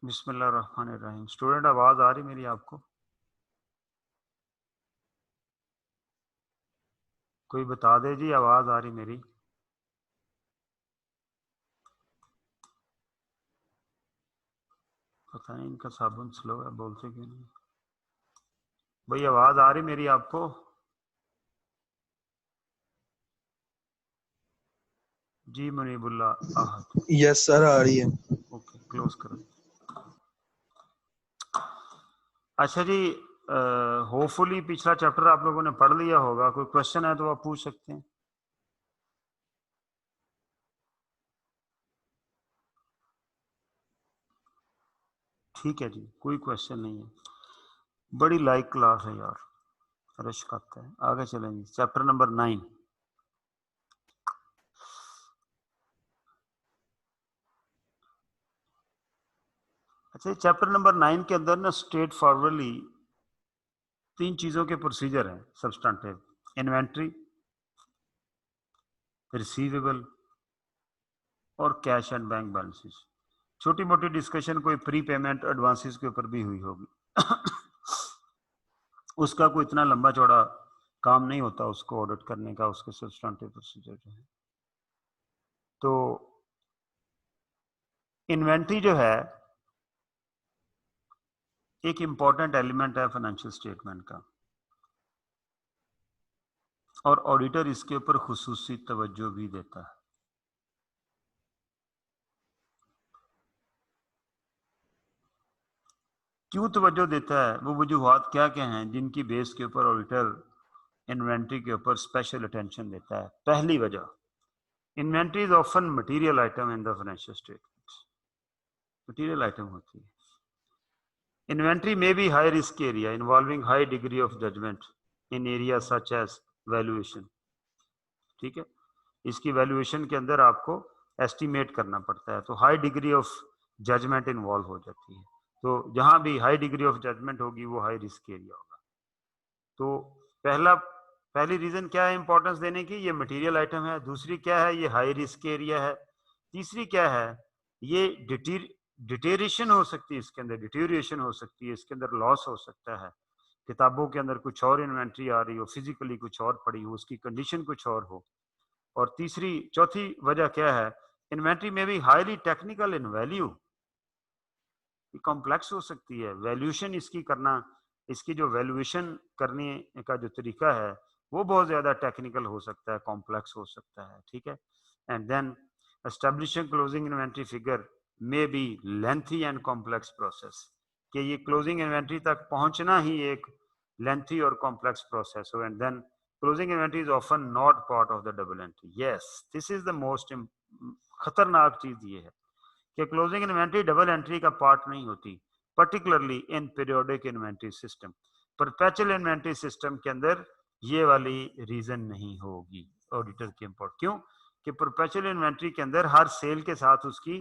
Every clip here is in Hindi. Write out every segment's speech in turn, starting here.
बिस्मिल्लाहिर्रहमानिर्रहीम। स्टूडेंट, आवाज आ रही मेरी आपको? कोई बता दे जी, आवाज आ रही मेरी? पता नहीं इनका साबुन स्लो है, बोलते क्यों नहीं? भाई आवाज आ रही मेरी आपको? जी मुनीबुल्लाह आहद। यस सर, आ रही है। ओके, क्लोज करो। अच्छा जी, होपफुली पिछला चैप्टर आप लोगों ने पढ़ लिया होगा। कोई क्वेश्चन है तो आप पूछ सकते हैं। ठीक है जी, कोई क्वेश्चन नहीं है। बड़ी लाइक क्लास है यार, रश करता है। आगे चलेंगे, चैप्टर नंबर 9। अच्छा, चैप्टर नंबर 9 के अंदर ना स्ट्रेट फॉरवर्डली 3 चीजों के प्रोसीजर हैं सब्सटेंटिव: इन्वेंट्री, रिसीवेबल और कैश एंड बैंक बैलेंसेस। छोटी मोटी डिस्कशन कोई प्री पेमेंट एडवांसेस के ऊपर भी हुई होगी। उसका कोई इतना लंबा चौड़ा काम नहीं होता उसको ऑडिट करने का, उसके सब्सटेंटिव प्रोसीजर जो है। तो इन्वेंट्री जो है एक इंपॉर्टेंट एलिमेंट है फाइनेंशियल स्टेटमेंट का, और ऑडिटर इसके ऊपर खुसूसी तवज्जो भी देता है। क्यों तवज्जो देता है? वो वजूहात क्या क्या हैं जिनकी बेस के ऊपर ऑडिटर इन्वेंट्री के ऊपर स्पेशल अटेंशन देता है? पहली वजह, inventory is often material item in the financial statements. Material item होती है। इन्वेंट्री में भी high risk area involving high degree of judgement in area such as valuation. ठीक है, इसकी वैल्यूएशन के अंदर आपको एस्टिमेट करना पड़ता है, तो high degree of judgement involve हो जाती है। तो जहां भी हाई डिग्री ऑफ जजमेंट होगी वो हाई रिस्क एरिया होगा। तो पहली रीजन क्या है इंपॉर्टेंस देने की? ये मटेरियल आइटम है। दूसरी क्या है? ये हाई रिस्क एरिया है। तीसरी क्या है? ये डिटेरिएशन हो सकती है, इसके अंदर डिटेरिएशन हो सकती है, इसके अंदर लॉस हो सकता है। किताबों के अंदर कुछ और इन्वेंट्री आ रही हो, फिजिकली कुछ और पड़ी हो, उसकी कंडीशन कुछ और हो। और चौथी वजह क्या है? इन्वेंट्री में भी हाईली टेक्निकल इन वैल्यू, कॉम्प्लेक्स हो सकती है वैल्यूएशन इसकी करना। इसकी जो वैल्यूएशन करने का जो तरीका है वो बहुत ज्यादा टेक्निकल हो सकता है, कॉम्प्लेक्स हो सकता है। ठीक है, and then establishing closing inventory figure may be lengthy and complex process, कि ये क्लोजिंग इन्वेंट्री तक पहुंचना ही एक लेंथी और कॉम्प्लेक्स प्रोसेस हो। And then closing inventory is often not part of the double entry. Yes, this is the most खतरनाक चीज ये है कि क्लोजिंग इन्वेंट्री डबल एंट्री का पार्ट नहीं होती, particularly in periodic inventory system. Perpetual inventory system के अंदर ये वाली रीजन नहीं होगी ऑडिटर के इम्पोर्ट। क्यों? कि परपेचुअल इन्वेंट्री के अंदर हर सेल के साथ उसकी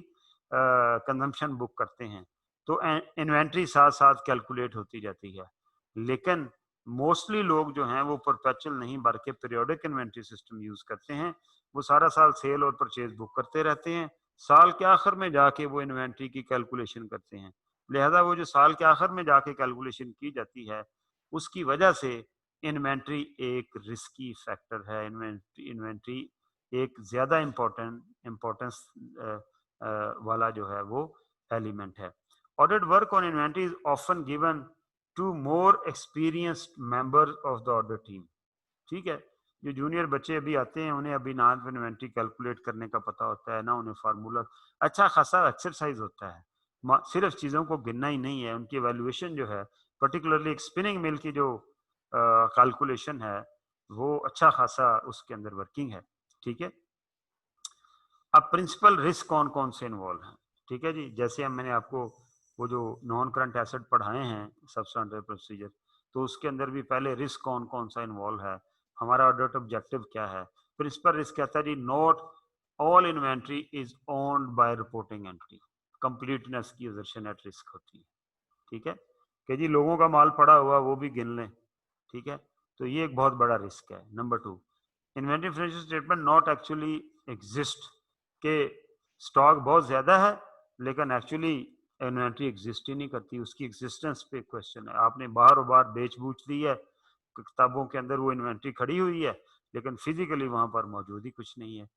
कंजम्पशन बुक करते हैं, तो इन्वेंट्री साथ साथ कैलकुलेट होती जाती है। लेकिन मोस्टली लोग जो हैं वो परपेचुअल नहीं बल्कि पीरियोडिक इन्वेंट्री सिस्टम यूज करते हैं। वो सारा साल सेल और परचेज बुक करते रहते हैं, साल के आखिर में जाके वो इन्वेंट्री की कैलकुलेशन करते हैं। लिहाजा वो जो साल के आखिर में जाके कैलकुलेशन की जाती है उसकी वजह से इन्वेंट्री एक रिस्की फैक्टर है। इन्वेंट्री एक ज्यादा इम्पोर्टेंस वाला जो है वो एलिमेंट है। Audit work on inventory is often given to more experienced members of the audit team. ठीक है, जो जूनियर बच्चे अभी आते हैं उन्हें अभी ना इन्वेंट्री कैलकुलेट करने का पता होता है, ना उन्हें फार्मूला। अच्छा खासा एक्सरसाइज होता है, सिर्फ चीज़ों को गिनना ही नहीं है, उनकी वैल्यूएशन जो है, पर्टिकुलरली एक स्पिनिंग मिल की जो कैलकुलेशन है वो अच्छा खासा उसके अंदर वर्किंग है। ठीक है, अब प्रिंसिपल रिस्क कौन कौन से इन्वॉल्व हैं? ठीक है जी, जैसे हम मैंने आपको वो जो नॉन करंट एसेट पढ़ाए हैं सब्सटेंटिव प्रोसीजर, तो उसके अंदर भी पहले रिस्क कौन कौन सा इन्वॉल्व है, हमारा ऑडिट ऑब्जेक्टिव क्या है। प्रिंसिपल रिस्क कहता है जी, not all inventory is owned by reporting entity, completeness की असर्शन एट रिस्क होती है। ठीक है, कि जी लोगों का माल पड़ा हुआ वो भी गिन लें। ठीक है, तो ये एक बहुत बड़ा रिस्क है। Number 2, inventory financial statement not actually exist, के स्टॉक बहुत ज्यादा है लेकिन एक्चुअली इन्वेंट्री एग्जिस्ट ही नहीं करती, उसकी एग्जिस्टेंस पे क्वेश्चन है। आपने बाहर बार बेच बूच दी है, किताबों के अंदर वो इन्वेंट्री खड़ी हुई है, लेकिन फिजिकली वहां पर मौजूद ही कुछ नहीं है।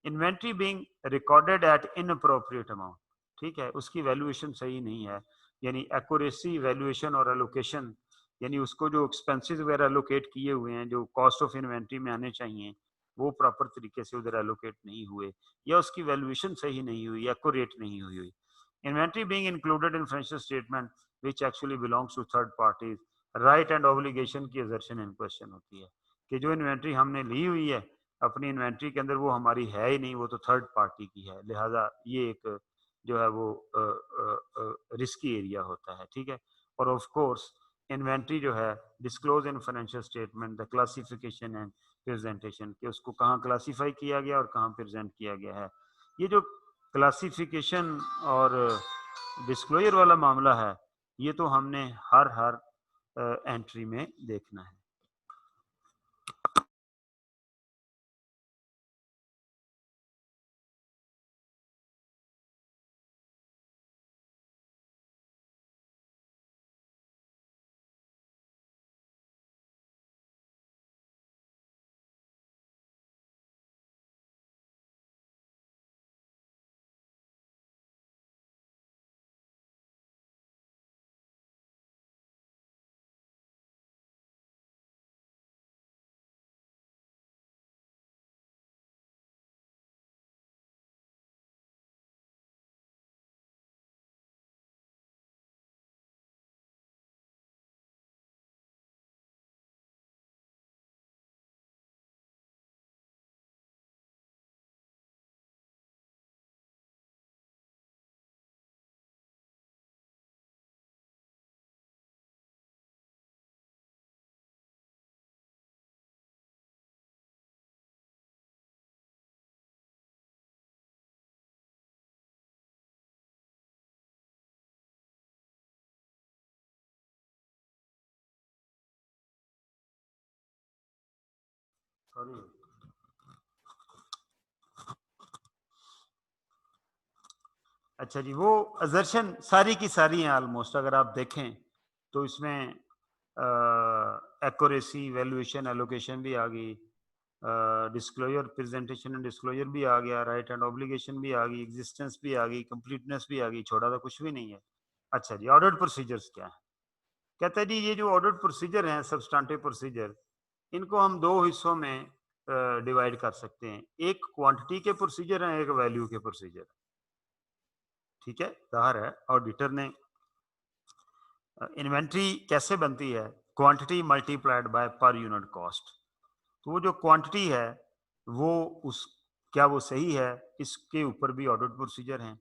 Inventory being recorded at inappropriate amount, ठीक है, उसकी वैल्यूएशन सही नहीं है, यानी एक्यूरेसी वैल्यूएशन और एलोकेशन, यानी उसको जो एक्सपेंसेस वगैरह एलोकेट किए हुए हैं, जो कॉस्ट ऑफ इन्वेंट्री में आने चाहिए, वो प्रॉपर तरीके से उधर एलोकेट नहीं हुए, या उसकी वैल्यूएशन सही नहीं हुई, एक्यूरेट नहीं हुई। Inventory being included in financial statement which actually belongs to third parties, right and obligation की असर्शन इन क्वेश्चन होती है कि जो इन्वेंट्री हमने ली हुई है अपनी इन्वेंट्री के अंदर, वो हमारी है ही नहीं, वो तो थर्ड पार्टी की है, लिहाजा ये एक जो है वो रिस्की एरिया होता है, ठीक है। और ऑफ कोर्स इन्वेंट्री जो है disclose in financial statement the classification and presentation, कि उसको कहाँ क्लासीफाई किया गया और कहाँ प्रेजेंट किया गया है। ये जो क्लासिफिकेशन और डिस्क्लोजर वाला मामला है, ये तो हमने हर एंट्री में देखना है। सॉरी, अच्छा जी, वो असर्शन सारी की सारी हैं ऑलमोस्ट, अगर आप देखें तो इसमें एक्यूरेसी वैल्यूएशन एलोकेशन भी आ गई, डिस्क्लोजर प्रेजेंटेशन एंड डिस्क्लोजर भी आ गया, राइट एंड ऑब्लिगेशन भी आ गई, एग्जिस्टेंस भी आ गई, कंप्लीटनेस भी आ गई, छोड़ा तो कुछ भी नहीं है। अच्छा जी, ऑडिट प्रोसीजर्स क्या है? कहते हैं जी ये जो ऑडिट प्रोसीजर हैं, सब्सटेंटिव प्रोसीजर, इनको हम दो हिस्सों में डिवाइड कर सकते हैं। एक क्वांटिटी के प्रोसीजर हैं, एक वैल्यू के प्रोसीजर, ठीक है। जाहिर है ऑडिटर ने इन्वेंट्री कैसे बनती है, quantity multiplied by per unit cost. तो वो जो क्वांटिटी है वो उस क्या वो सही है, इसके ऊपर भी ऑडिट प्रोसीजर हैं,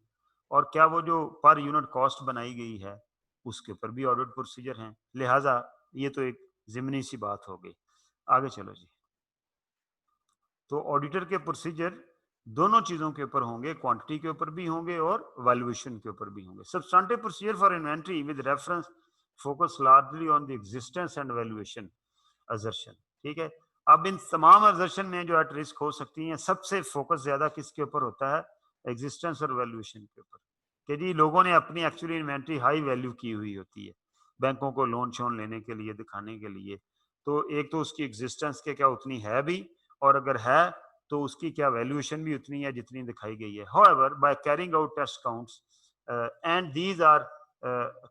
और क्या वो जो पर यूनिट कॉस्ट बनाई गई है उसके ऊपर भी ऑडिट प्रोसीजर हैं। लिहाजा ये तो एक जिमनी सी बात हो गई। आगे चलो जी। तो ऑडिटर के प्रोसीजर दोनों चीजों के ऊपर होंगे, क्वांटिटी के ऊपर भी होंगे और वैल्यूएशन के ऊपर भी होंगे। Substantive procedure for inventory with reference focus largely on the existence and valuation assertion, ठीक है। अब इन तमाम असर्शन में जो एट रिस्क हो सकती हैं, सबसे फोकस ज्यादा किसके ऊपर होता है? एग्जिस्टेंस और वैल्यूएशन के ऊपर, कि जी लोगों ने अपनी एक्चुअली इन्वेंट्री हाई वैल्यू की हुई होती है बैंकों को लोन शोन लेने के लिए, दिखाने के लिए। तो एक तो उसकी एग्जिस्टेंस के क्या उतनी है भी, और अगर है तो उसकी क्या वैल्यूएशन भी उतनी है जितनी दिखाई गई है। However by carrying out test counts and these are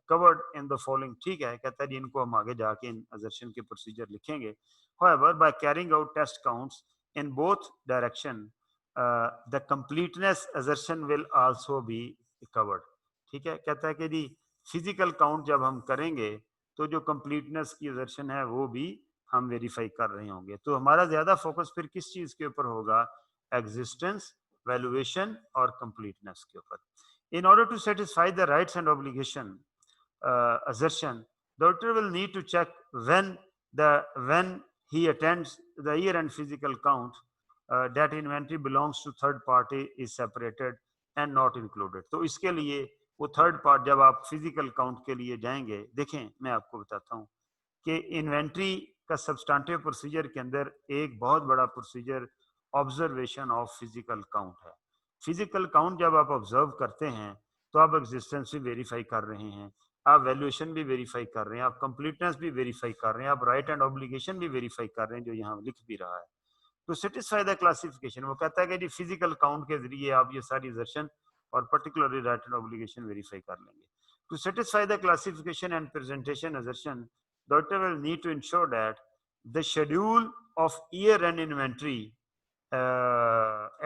covered in the following, ठीक है, कहता है जी इनको हम आगे जाके इन असर्शन के प्रोसीजर लिखेंगे। However by carrying out test counts in both direction the completeness assertion will also be covered, ठीक है। कहता है कि जी फिजिकल काउंट जब हम करेंगे तो जो कंप्लीटनेस की असर्शन है वो भी हम वेरीफाई कर रहे होंगे। तो हमारा ज्यादा फोकस फिर किस चीज के ऊपर होगा? एग्जिस्टेंस, वैल्यूएशन और कंप्लीटनेस के ऊपर। In order to satisfy the rights and obligation assertion, the auditor will need to check when he attends the year-end physical count that inventory belongs to third party is separated and not included। तो इसके लिए वो थर्ड पार्ट जब आप फिजिकल काउंट के लिए जाएंगे, देखें मैं आपको बताता हूँ कि इन्वेंट्री का सब्सटेंटिव प्रोसीजर के अंदर एक बहुत बड़ा procedure observation of physical count है। फिजिकल काउंट जब आप ऑब्जर्व करते हैं तो आप एग्जिस्टेंस भी वेरीफाई कर रहे हैं, आप वैल्यूएशन भी वेरीफाई कर रहे हैं, आप कंप्लीटनेस भी वेरीफाई कर रहे हैं, आप राइट एंड ऑब्लिगेशन भी वेरीफाई कर रहे हैं, जो यहाँ लिख भी रहा है। टू सेटिस्फाई द क्लासिफिकेशन, वो कहता है कि जी फिजिकल काउंट के जरिए आप ये सारी असर्शन और particularly right and obligation verify कर लेंगे। To satisfy the classification and presentation assertion, the auditor will need to ensure that the schedule of year-end inventory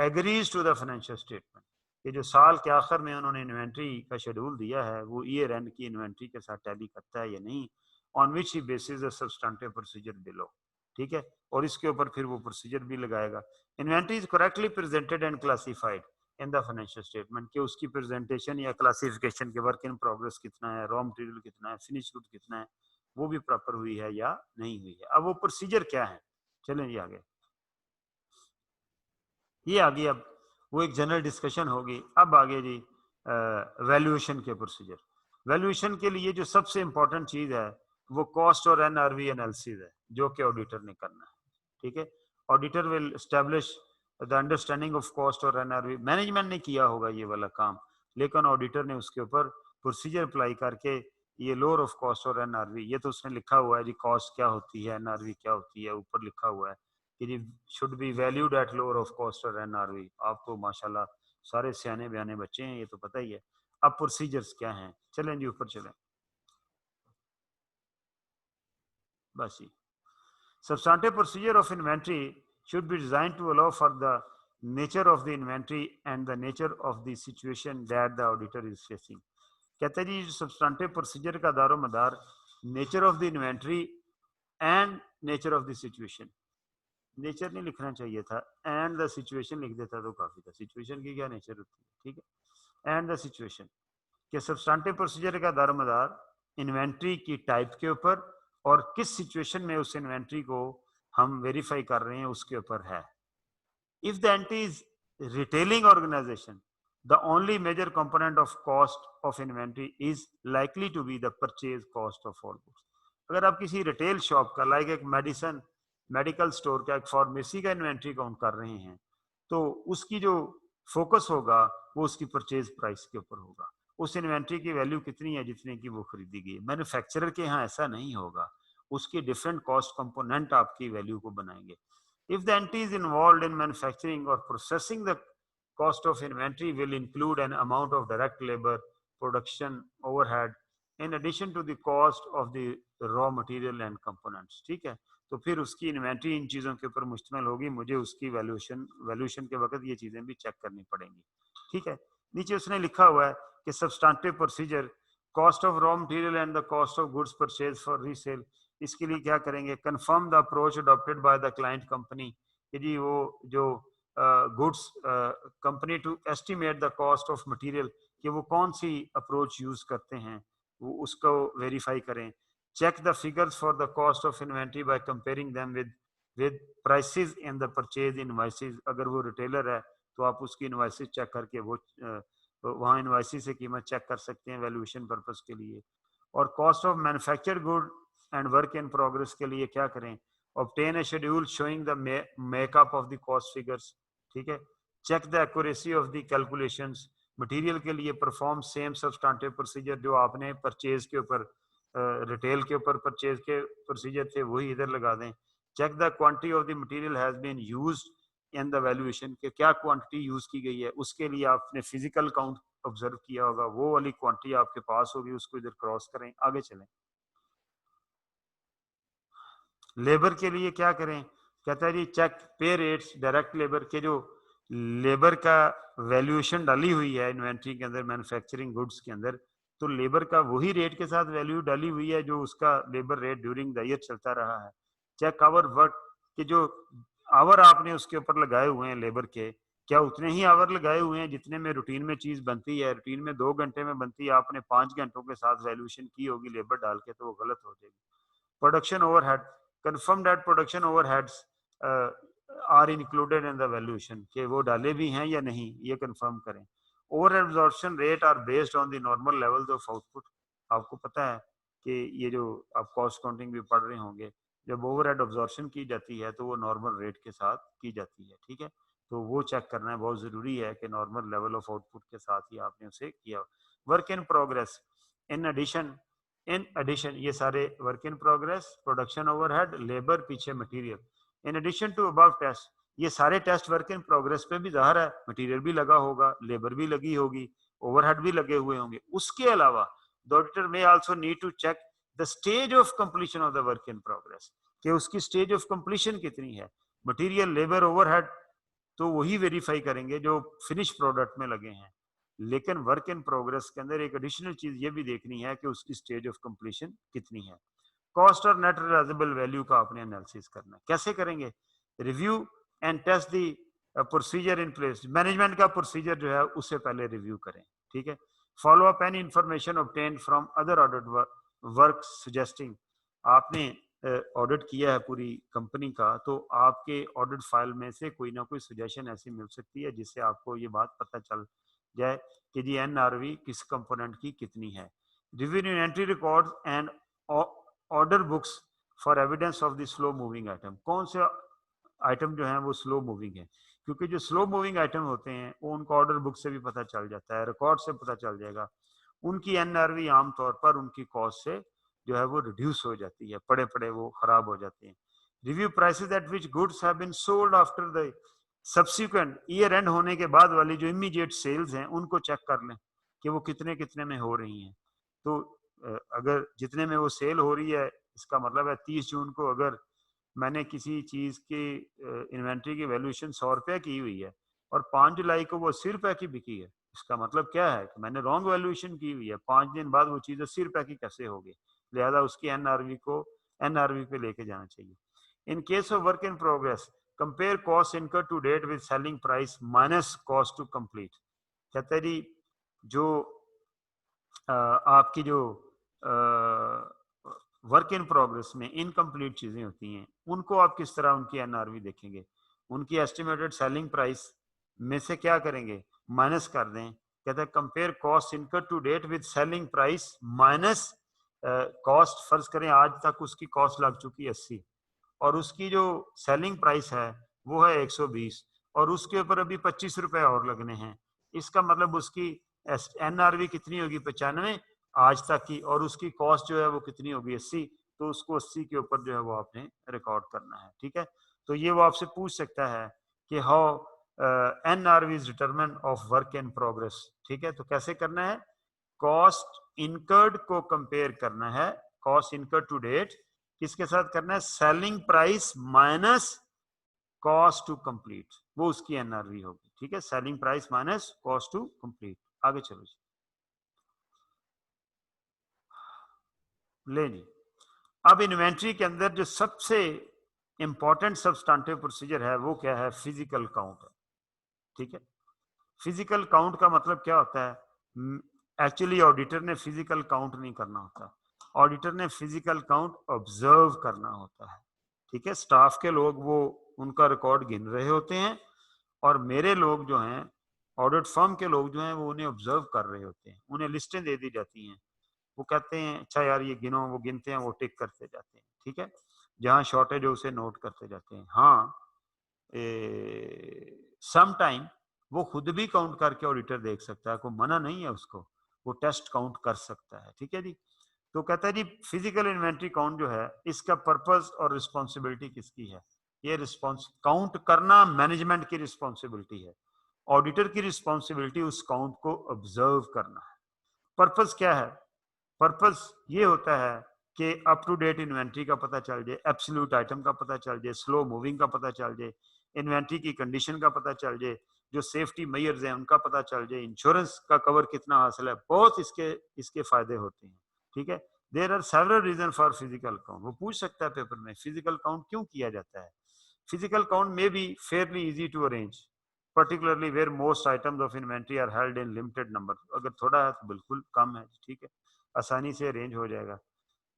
agrees to the financial statement। ये जो साल के आखिर में उन्होंने इन्वेंट्री का शेड्यूल दिया है वो ईयर एंड की इन्वेंट्री के साथ टैली करता है या नहीं, on which he basis the substantive procedure below. ठीक है, और इसके ऊपर फिर वो प्रोसीजर भी लगाएगा। Inventory is correctly presented and classified in the financial statement, कि उसकी प्रेजेंटेशन या क्लासिफिकेशन के वर्क इन प्रोग्रेस कितना है, रॉ मटेरियल कितना है, फिनिश गुड कितना है, वो भी प्रॉपर हुई है या नहीं हुई है। अब वो प्रोसीजर क्या है, चलें जी आगे। ये आगे अब वो एक जनरल डिस्कशन होगी। अब आगे जी वैल्यूएशन के प्रोसीजर। वैल्यूएशन के लिए जो सबसे इंपॉर्टेंट चीज है वो कॉस्ट और एनआरवी एनालिसिस है, जो कि ऑडिटर ने करना है। ठीक है, auditor will establish the understanding of cost और एनआरवी। मैनेजमेंट ने किया होगा ये वाला काम, लेकिन ऑडिटर ने उसके ऊपर प्रोसीजर अप्लाई करके ये लोअर ऑफ कॉस्ट और एनआरवी, ये तो उसने लिखा हुआ है जी, कॉस्ट क्या होती है, एनआरवी क्या होती है, ऊपर लिखा हुआ है कि जी should be valued at lower of cost और एनआरवी। आपको माशाल्लाह सारे सियाने बयाने बच्चे हैं, ये तो पता ही है। अब प्रोसीजर्स क्या हैं, चलें जी ऊपर चलें। बस जी, substantive procedure of inventory should be designed to allow for the nature of the inventory and the nature of the situation that the auditor is facing। कहते हैं जी सब्सटेंटिव प्रोसीजर का दारो मदार nature of the inventory and nature of the situation. Nature नहीं लिखना चाहिए था, एंड द सिचुएशन लिख देता तो काफी था। सिचुएशन की क्या नेचर होती है, ठीक है, एंड द सिचुएशन के सब्सटेंटिव प्रोसीजर का दारोमदार इन्वेंट्री की टाइप के ऊपर और किस सिचुएशन में उस इन्वेंट्री को हम वेरीफाई कर रहे हैं उसके ऊपर है। If the entity is retailing organisation, the only major component of cost of inventory is likely to be the purchase cost of all goods। अगर आप किसी रिटेल शॉप का लाइक एक मेडिकल स्टोर का, एक फार्मेसी का इन्वेंट्री काउंट कर रहे हैं, तो उसकी जो फोकस होगा वो उसकी परचेज प्राइस के ऊपर होगा। उस इन्वेंट्री की वैल्यू कितनी है जितने की वो खरीदी गई। मैन्युफैक्चरर के यहाँ ऐसा नहीं होगा, उसकी डिफरेंट कॉस्ट कंपोनेंट आपकी वैल्यू को बनाएंगे। If the entity is involve in manufacturing और processing, the cost of inventory will include an amount of direct labor, production overhead, in addition to the cost of the raw material and components। ठीक है, तो फिर उसकी इन्वेंट्री इन चीजों के ऊपर मुश्तमिल होगी, मुझे उसकी वैल्यूएशन के वक्त ये चीजें भी चेक करनी पड़ेंगी। ठीक है, नीचे उसने लिखा हुआ है कि substantive procedure cost of raw material and the cost of goods purchase for resale. इसके लिए क्या करेंगे, confirm the approach adopted by the client company, कि जी वो जो goods company to estimate the cost of material, कि वो कौन सी अप्रोच यूज करते हैं, वो उसको वेरीफाई करें। Check the figures for the cost of inventory by comparing them with prices in the purchase invoices. अगर वो रिटेलर है तो आप उसकी इनवॉइसेस चेक करके वो वहाँ इनवॉइसेस से कीमत चेक कर सकते हैं वैल्यूएशन पर्पस के लिए। और cost of manufacture good and work in progress के लिए क्या करें, obtain a schedule showing the makeup of the cost figures. ठीक है, check the accuracy of the calculations. Material के लिए परफॉर्म सेम सब्सटेंटिव प्रोसीजर जो आपने परचेज के ऊपर रिटेल के ऊपर परचेज के प्रोसीजर थे वही इधर लगा दें। Check the quantity of the material has been used in the valuation, के क्या क्वांटिटी यूज की गई है, उसके लिए आपने फिजिकल काउंट ऑब्जर्व किया होगा, वो वाली क्वांटिटी आपके पास होगी, उसको इधर क्रॉस करें। आगे चलें। लेबर के लिए क्या करें, कहता है जी चेक पे रेट्स डायरेक्ट लेबर के, जो लेबर का वैल्यूएशन डाली हुई है इन्वेंट्री के अंदर मैन्युफैक्चरिंग गुड्स के अंदर, तो लेबर का वही रेट के साथ वैल्यू डाली हुई है जो उसका labour rate during the year चलता रहा है। चेक आवर वर्क, के जो आवर आपने उसके ऊपर लगाए हुए हैं लेबर के, क्या उतने ही आवर लगाए हुए हैं जितने में रूटीन में चीज बनती है। रूटीन में 2 घंटे में बनती है, आपने 5 घंटों के साथ वैल्यूएशन की होगी लेबर डाल के, तो वो गलत हो जाएगी। Production overhead, confirm that production overheads are included in the valuation, कि वो डाले भी हैं या नहीं, ये कंफर्म करें। Over absorption rate are based on the normal levels of output. आपको पता है कि ये जो आप कॉस्ट काउंटिंग भी पढ़ रहे होंगे, जब ओवर हेड एब्जॉर्प्शन की जाती है तो वो नॉर्मल रेट के साथ की जाती है। ठीक है, तो वो चेक करना है, बहुत ज़रूरी है कि नॉर्मल लेवल ऑफ आउटपुट के साथ ही आपने उसे किया। Work in progress, in addition ये सारे work in progress, production overhead, labour, पीछे material. In addition to above test, ये सारे टेस्ट वर्क इन प्रोग्रेस पे भी ज़ाहिर है मटेरियल भी लगा होगा, लेबर भी लगी होगी, ओवरहेड भी लगे हुए होंगे। उसके अलावा the auditor may also need to check the stage of completion of the work in progress, कि उसकी स्टेज ऑफ कंप्लीशन कितनी है। मटेरियल, लेबर, ओवरहेड तो वही वेरीफाई करेंगे जो फिनिश प्रोडक्ट में लगे हैं, लेकिन वर्क इन प्रोग्रेस के अंदर एक एडिशनल चीज ये भी देखनी है कि उसकी स्टेज ऑफ कंप्लीशन कितनी है। कॉस्ट और नेट रियलाइजेबल वैल्यू का आपने एनालिसिस करना है। कैसे करेंगे? Review and test the procedure in place, management का प्रोसीजर जो है उससे पहले रिव्यू करें, ठीक है। Follow up any information obtain from other audit work suggesting, आपने ऑडिट किया है पूरी कंपनी का, तो आपके ऑडिट फाइल में से कोई ना कोई सजेशन ऐसी मिल सकती है जिससे आपको ये बात पता चल जाए कि जी एनआरवी किस कंपोनेंट की कितनी है। Review inventory records and order books for evidence of the slow moving item, कौन से आइटम जो है वो स्लो मूविंग है, क्योंकि जो स्लो मूविंग आइटम होते हैं वो उनका ऑर्डर बुक से भी पता चल जाता है, रिकॉर्ड से पता चल जाएगा। उनकी एनआरवी आमतौर पर उनकी कॉस्ट से जो है वो रिड्यूस हो जाती है, पड़े पड़े वो खराब हो जाते हैं। Review prices at which goods have been sold after the subsequent year end होने के बाद वाली जो इमीडिएट सेल्स हैं उनको चेक कर लें कि वो कितने कितने में हो रही हैं। तो अगर जितने में वो सेल हो रही है, इसका मतलब है 30 जून को अगर मैंने किसी चीज की इन्वेंट्री की वैल्यूएशन 100 रुपए की हुई है और 5 जुलाई को वो 80 रुपए की बिकी है, इसका मतलब क्या है कि मैंने रॉन्ग वैल्यूएशन की हुई है। 5 दिन बाद वो चीज 80 रुपए की कैसे होगी? लिहाजा उसकी एनआरवी को एनआरवी पे लेके जाना चाहिए। In case of work in progress, compare cost incur to date with selling price minus cost to complete. कहते हैं जी जो आपकी जो वर्क इन प्रोग्रेस में इनकम्प्लीट चीजें होती हैं उनको आप किस तरह उनकी एनआरवी देखेंगे? उनकी एस्टिमेटेड सेलिंग प्राइस में से क्या करेंगे? माइनस कर दें। कहते हैं compare cost incur to date with selling price minus cost. फर्ज करें आज तक उसकी कॉस्ट लग चुकी है 80 और उसकी जो सेलिंग प्राइस है वो है 120 और उसके ऊपर अभी 25 रुपए और लगने हैं। इसका मतलब उसकी एनआरवी कितनी होगी? 95 आज तक की, और उसकी कॉस्ट जो है वो कितनी होगी? 80। तो उसको 80 के ऊपर जो है वो आपने रिकॉर्ड करना है, ठीक है। तो ये वो आपसे पूछ सकता है कि how NRV is determine of work in progress, ठीक है। तो कैसे करना है? कॉस्ट इनकर्ड को कंपेयर करना है, कॉस्ट इनकर्ड टू डेट किसके साथ करना है? Selling price minus cost to complete, वो उसकी एनआरवी होगी, ठीक है। Selling price minus cost to complete. आगे चलो जी, ले जी। अब इन्वेंट्री के अंदर जो सबसे इंपॉर्टेंट सब्सटेंटिव प्रोसीजर है वो क्या है? फिजिकल काउंट है, ठीक है। फिजिकल काउंट का मतलब क्या होता है? एक्चुअली ऑडिटर ने फिजिकल काउंट नहीं करना होता, ऑडिटर ने फिजिकल काउंट ऑब्जर्व करना होता है, ठीक है। स्टाफ के लोग वो उनका रिकॉर्ड गिन रहे होते हैं और मेरे लोग जो हैं, ऑडिट फर्म के लोग जो हैं, वो उन्हें ऑब्जर्व कर रहे होते हैं। उन्हें लिस्टें दे दी जाती हैं, वो कहते हैं अच्छा यार ये गिनो, वो गिनते हैं, वो टिक करते जाते हैं, ठीक है। जहां शॉर्टेज है उसे नोट करते जाते हैं। हाँ, सम टाइम वो खुद भी काउंट करके ऑडिटर देख सकता है, कोई मना नहीं है उसको, वो टेस्ट काउंट कर सकता है, ठीक है जी। तो कहता है जी फिजिकल इन्वेंट्री काउंट जो है इसका पर्पस और रिस्पॉन्सिबिलिटी किसकी है? ये रिस्पॉन्स काउंट करना मैनेजमेंट की रिस्पॉन्सिबिलिटी है, ऑडिटर की रिस्पॉन्सिबिलिटी उस काउंट को ऑब्जर्व करना है। पर्पस क्या है? पर्पस ये होता है कि अप टू डेट इन्वेंट्री का पता चल जाए, एब्सोल्यूट आइटम का पता चल जाए, स्लो मूविंग का पता चल जाए, इन्वेंट्री की कंडीशन का पता चल जाए, जो सेफ्टी मेजर्स हैं उनका पता चल जाए, इंश्योरेंस का कवर कितना हासिल है, बहुत इसके इसके फायदे होते हैं, ठीक है। There are several reason for physical count, वो पूछ सकता है पेपर में फिजिकल काउंट क्यों किया जाता है। Physical count may be fairly easy to arrange, particularly where most items of inventory are held in limited number, अगर थोड़ा है तो बिल्कुल कम है, ठीक है, आसानी से अरेंज हो जाएगा।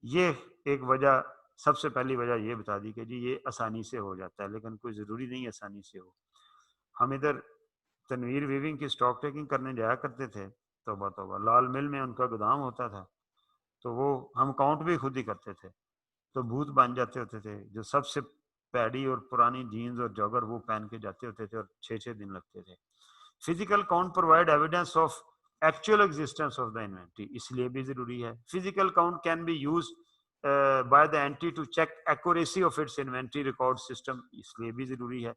ये एक वजह, सबसे पहली वजह ये बता दी कि जी ये आसानी से हो जाता है, लेकिन कोई ज़रूरी नहीं आसानी से हो। हम इधर तनवीर वीविंग की स्टॉक टेकिंग करने जाया करते थे, तौबा तौबा, लाल मिल में उनका गोदाम होता था, तो वो हम काउंट भी खुद ही करते थे, तो भूत बन जाते होते थे। जो सबसे पैडी और पुरानी जीन्स और जॉगर वो पहन के जाते होते थे और 6-6 दिन लगते थे। Physical count provide evidence of actual existence of the inventory, इसलिए भी जरूरी है। Physical count can be use by the entity to check accuracy of its inventory record system, इसलिए भी जरूरी है।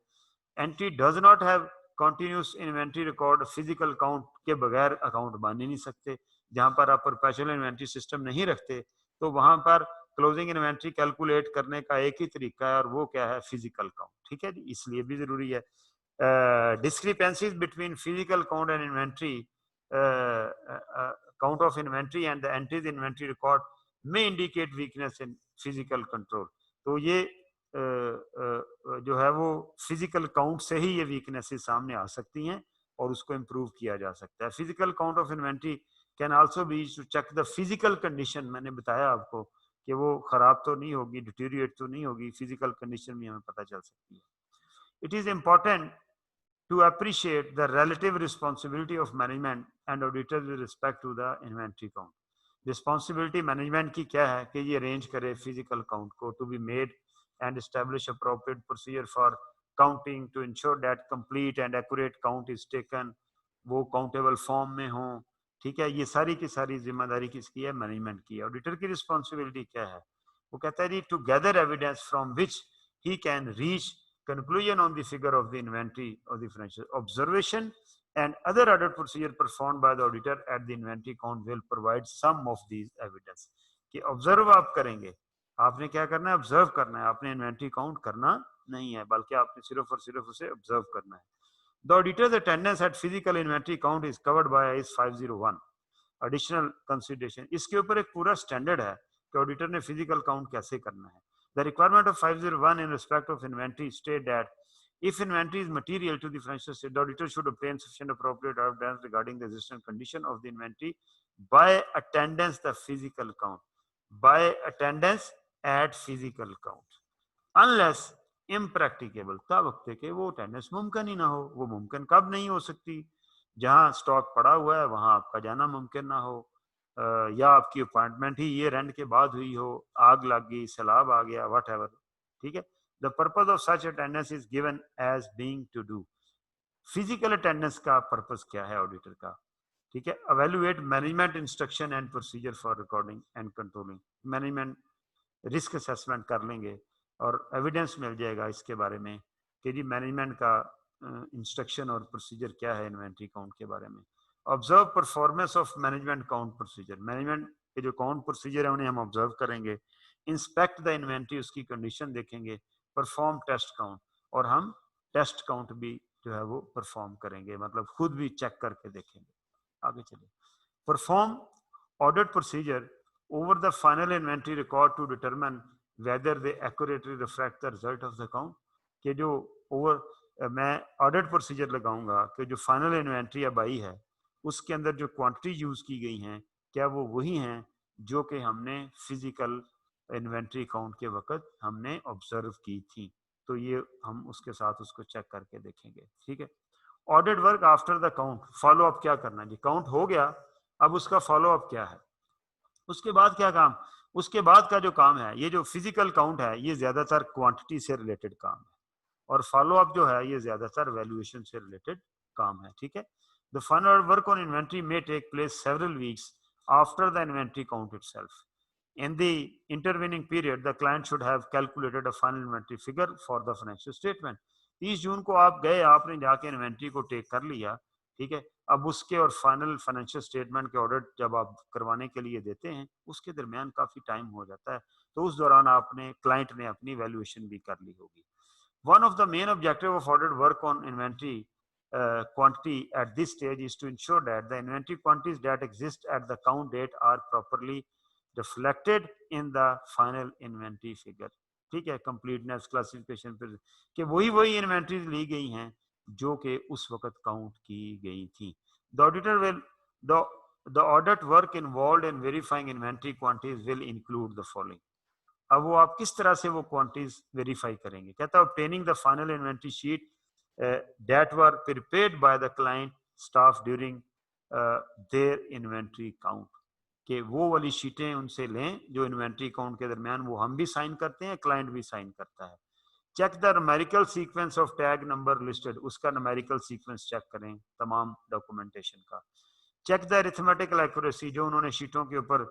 Entity does not have continuous inventory record, physical count के बगैर अकाउंट बन ही नहीं सकते। जहां पर आप परपेचुअल इन्वेंट्री सिस्टम नहीं रखते तो वहां पर क्लोजिंग इन्वेंट्री कैलकुलेट करने का एक ही तरीका है और वो क्या है, फिजिकल काउंट। ठीक है जी, इसलिए भी जरूरी है। discrepancies between physical count and inventory count of inventory and the entries inventory record may indicate weakness in physical control। तो ये जो है वो फिजिकल काउंट से ही ये वीकनेसेस सामने आ सकती हैं और उसको इम्प्रूव किया जा सकता है। Physical count of inventory can also be to check the physical condition, मैंने बताया आपको कि वो खराब तो नहीं होगी, डिटीरिएट तो नहीं होगी, फिजिकल कंडीशन भी हमें पता चल सकती है। It is important to appreciate the relative responsibility of management and auditors with respect to the inventory count. Responsibility management की क्या है कि ये arrange करे physical count को to be made and establish appropriate procedure for counting to ensure that complete and accurate count is taken, वो countable form में हो। ठीक है, ये सारी की सारी जिम्मेदारी किसकी है, मैनेजमेंट की है। ऑडिटर की रिस्पॉन्सिबिलिटी क्या है, वो कहता है जी to gather evidence from which he can reach conclusion on the figure of the inventory of the financial observation and other audit procedure performed by the auditor at the inventory count will provide some of these evidence। कि ऑब्जर्व आप करेंगे, आपने क्या करना है, ऑब्जर्व करना है, आपने इन्वेंट्री काउंट करना नहीं है बल्कि आपने सिर्फ और सिर्फ उसे ऑब्जर्व करना है। The auditor's attendance at physical inventory count is covered by IS 501 additional consideration। इसके ऊपर एक पूरा स्टैंडर्ड है कि ऑडिटर ने फिजिकल काउंट कैसे करना है। The requirement of 501 in respect of inventory state that if inventory is material to the financial state, the auditor should obtain sufficient appropriate evidence regarding the existing condition of the inventory by attendance the physical count, by attendance at physical count, unless impracticable, तब वक्त है कि वो अटेंडेंस मुमकिन ही ना हो। वो मुमकिन कब नहीं हो सकती, जहां स्टॉक पड़ा हुआ है वहां आपका जाना मुमकिन ना हो, या आपकी अपॉइंटमेंट ही ईयर एंड के बाद हुई हो, आग लग गई, सैलाब आ गया, वट एवर। ठीक है, the purpose of such attendance is given as being to do. Physical attendance का पर्पज क्या है ऑडिटर का, ठीक है, evaluate management instruction and procedure for recording and controlling. Management risk assessment कर लेंगे और एविडेंस मिल जाएगा इसके बारे में कि जी मैनेजमेंट का इंस्ट्रक्शन और प्रोसीजर क्या है इन्वेंट्री काउंट के बारे में। Observe performance of management count procedure, management के जो काउंट प्रोसीजर है उन्हें हम ऑब्जर्व करेंगे। इंस्पेक्ट द इन्वेंट्री, उसकी कंडीशन देखेंगे। परफॉर्म टेस्ट काउंट, और हम टेस्ट काउंट भी जो है वो परफॉर्म करेंगे, मतलब खुद भी चेक करके देखेंगे। आगे चलिए, perform audit procedure over the final inventory record to determine whether they accurately reflect the result of the count। कि जो ओवर मैं ऑडिट प्रोसीजर लगाऊंगा कि जो फाइनल इन्वेंट्री अब आई है उसके अंदर जो क्वांटिटी यूज की गई हैं क्या वो वही हैं जो कि हमने फिजिकल इन्वेंट्री काउंट के वक्त हमने ऑब्जर्व की थी। तो ये हम उसके साथ उसको चेक करके देखेंगे। ठीक है, audit work after the count, follow up क्या करना है जी, काउंट हो गया, अब उसका फॉलो अप क्या है, उसके बाद क्या काम, उसके बाद का जो काम है, ये जो फिजिकल काउंट है ये ज्यादातर क्वांटिटी से रिलेटेड काम है और फॉलो अप जो है ये ज्यादातर वैल्यूएशन से रिलेटेड काम है। ठीक है, the final work on inventory may take place several weeks after the inventory count itself. In the intervening period, the client should have calculated a final inventory figure for the financial statement। 30 जून को आप गए, आपने जाके इन्वेंट्री को टेक कर लिया, ठीक है, अब उसके और फाइनल फाइनेंशियल स्टेटमेंट के ऑडिट जब आप करवाने के लिए देते हैं उसके दरमियान काफी टाइम हो जाता है, तो उस दौरान आपने क्लाइंट ने अपनी वैल्यूएशन भी कर ली होगी। One of the main objective of audit work on inventory quantity at this stage is to ensure that the inventory quantities that exist at the count date are properly reflected in the final inventory figure। ठीक है, completeness classification पर कि वही इन्वेंट्रीज ली गई हैं जो कि उस वक्त काउंट की गई थी। The auditor will the audit work involved in verifying inventory quantities will include the following। अब वो आप किस तरह से वो क्वांटिटीज वेरीफाई करेंगे, कहता है obtaining the final inventory sheet that were prepared by the client staff during their inventory count। कि वो वाली शीटें उनसे लें जो इन्वेंट्री काउंट के दरमियान वो हम भी साइन करते हैं, क्लाइंट भी साइन करता है। Check the numerical sequence of tag number listed, उसका न्यूमेरिकल सीक्वेंस चेक करें तमाम डॉक्यूमेंटेशन का। चेक द अरिथमेटिकल एक्यूरेसी, जो उन्होंने शीटों के ऊपर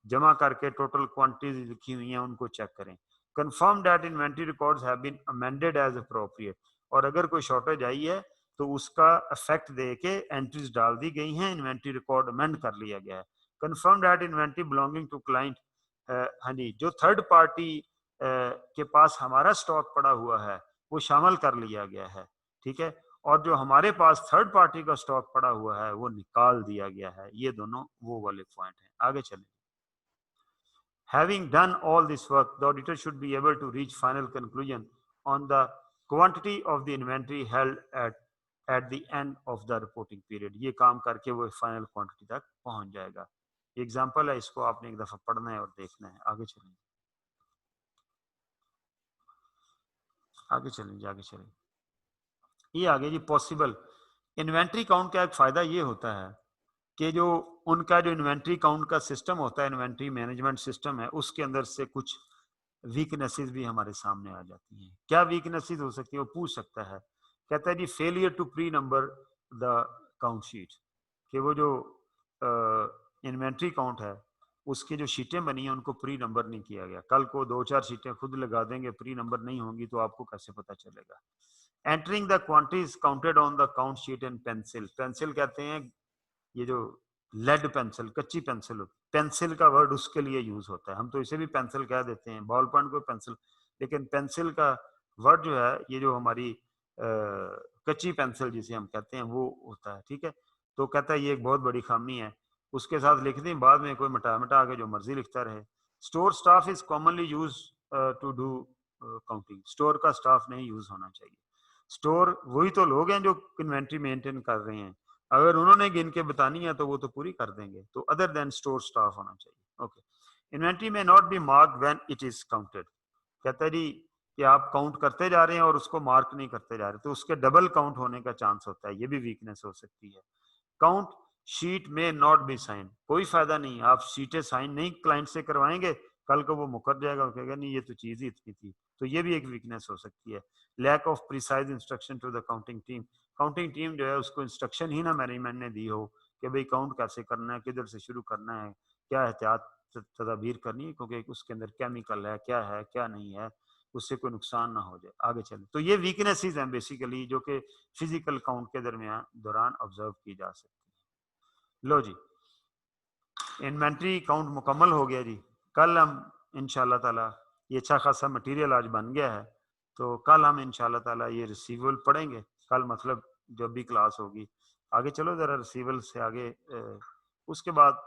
जमा करके टोटल क्वांटिटीज लिखी हुई हैं उनको चेक करें। Confirm that inventory records have been amended as appropriate, और अगर कोई शॉर्टेज आई है तो उसका इफेक्ट दे के एंट्रीज डाल दी गई हैं, इन्वेंटरी रिकॉर्ड अमेंड कर लिया गया है। Confirm that inventory belonging to client, हाँ जी, जो थर्ड पार्टी के पास हमारा स्टॉक पड़ा हुआ है वो शामिल कर लिया गया है, ठीक है, और जो हमारे पास थर्ड पार्टी का स्टॉक पड़ा हुआ है वो निकाल दिया गया है। ये दोनों वो वाले पॉइंट हैं। आगे चलें। Having done all this work, the auditor should be able to reach final conclusion on the quantity of the inventory held at the end of the reporting period. ये काम करके वो फाइनल क्वांटिटी तक पहुंच जाएगा। एग्जाम्पल है, इसको आपने एक दफा पढ़ना है और देखना है। आगे चलें, आगे चलें, आगे चलें। ये आगे जी पॉसिबल इन्वेंट्री काउंट का एक फायदा ये होता है कि जो उनका जो इन्वेंट्री काउंट का सिस्टम होता है, इन्वेंट्री मैनेजमेंट सिस्टम है, उसके अंदर से कुछ वीकनेसेस भी हमारे सामने आ जाती हैं। क्या वीकनेसेस हो सकती है, वो पूछ सकता है। कहता है जी failure to prenumber the count sheet, कि वो जो इन्वेंट्री काउंट है उसकी जो शीटें बनी हैं उनको प्री नंबर नहीं किया गया। कल को 2-4 शीटें खुद लगा देंगे, प्री नंबर नहीं होंगी तो आपको कैसे पता चलेगा। Entering the quantities counted on the count sheet in pencil, pencil कहते हैं ये जो लेड पेंसिल, कच्ची पेंसिल, पेंसिल का वर्ड उसके लिए यूज होता है। हम तो इसे भी पेंसिल कह देते हैं, बॉल पॉइंट को पेंसिल, लेकिन पेंसिल का वर्ड जो है ये जो हमारी कच्ची पेंसिल जिसे हम कहते हैं वो होता है, ठीक है। तो कहता है ये एक बहुत बड़ी खामी है, उसके साथ लिख दें, बाद में कोई मिटा मिटा के जो मर्जी लिखता रहे। Store staff is commonly use to do counting, store का स्टाफ नहीं यूज होना चाहिए। स्टोर वही तो लोग हैं जो इन्वेंट्री मेंटेन कर रहे हैं, अगर उन्होंने गिन के बतानी है तो वो तो पूरी कर देंगे। तो अदर देन स्टोर स्टाफ होना चाहिए। ओके, इन्वेंट्री में not be mark when it is counted, कहता है जी कि आप काउंट करते जा रहे हैं और उसको मार्क नहीं करते जा रहे तो उसके डबल काउंट होने का चांस होता है, ये भी वीकनेस हो सकती है। काउंट शीट में नॉट बी साइन, कोई फायदा नहीं, आप शीटें साइन नहीं क्लाइंट से करवाएंगे, कल को वो मुकर जाएगा और कहेगा नहीं ये तो चीज ही इतनी थी, तो ये भी एक वीकनेस हो सकती है। Lack of precise instruction to the counting team, counting team जो है उसको इंस्ट्रक्शन ही ना मैनेजमेंट ने दी हो कि भाई काउंट कैसे करना है, किधर से शुरू करना है, क्या एहतियात तदाबीर करनी है, क्योंकि उसके अंदर केमिकल है क्या नहीं है, उससे कोई नुकसान ना हो जाए। आगे चले, तो ये वीकनेसेस हैं बेसिकली जो कि फिजिकल काउंट के दौरान ऑब्जर्व की जा सकती है। लो जी, इन्वेंट्री काउंट मुकम्मल हो गया जी। कल हम इंशाल्लाह ताला, ये अच्छा खासा मटेरियल आज बन गया है, तो कल हम इंशाल्लाह ताला ये रिसीवेबल पढ़ेंगे। कल मतलब जब भी क्लास होगी, आगे चलो जरा रिसीवेबल से आगे, उसके बाद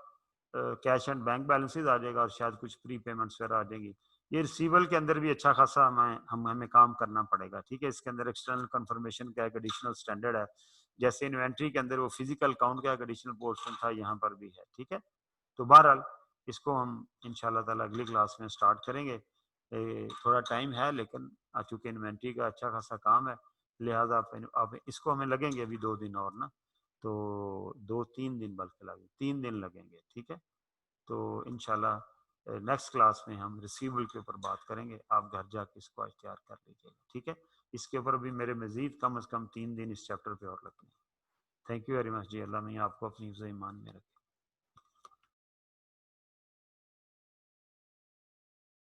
कैश एंड बैंक बैलेंसेज आ जाएगा और शायद कुछ प्री पेमेंट्स वगैरह आ जाएंगी। ये रिसीवेबल के अंदर भी अच्छा खासा हमें काम करना पड़ेगा, ठीक है। इसके अंदर एक्सटर्नल कंफर्मेशन का एक एडिशनल स्टैंडर्ड है, जैसे इन्वेंट्री के अंदर वो फिजिकल काउंट का एक एडिशनल पोर्शन था, यहाँ पर भी है, ठीक है। तो बहरहाल इसको हम इंशाल्लाह ताला अगली क्लास में स्टार्ट करेंगे। थोड़ा टाइम है लेकिन चूंकि इन्वेंट्री का अच्छा खासा काम है, लिहाजा आप इसको हमें लगेंगे अभी 2 दिन और ना, तो 2-3 दिन बल्कि लगे 3 दिन लगेंगे, ठीक है। तो इंशाल्लाह नेक्स्ट क्लास में हम रिसीवेबल के ऊपर बात करेंगे। आप घर जाके इसको आज तैयार कर लीजिएगा, ठीक है। इसके ऊपर भी मेरे मजीद कम से कम 3 दिन इस चैप्टर पे और लगने हैं। थैंक यू वेरी मच जी, अल्लाह मियां आपको अपनी ईमान में रखे।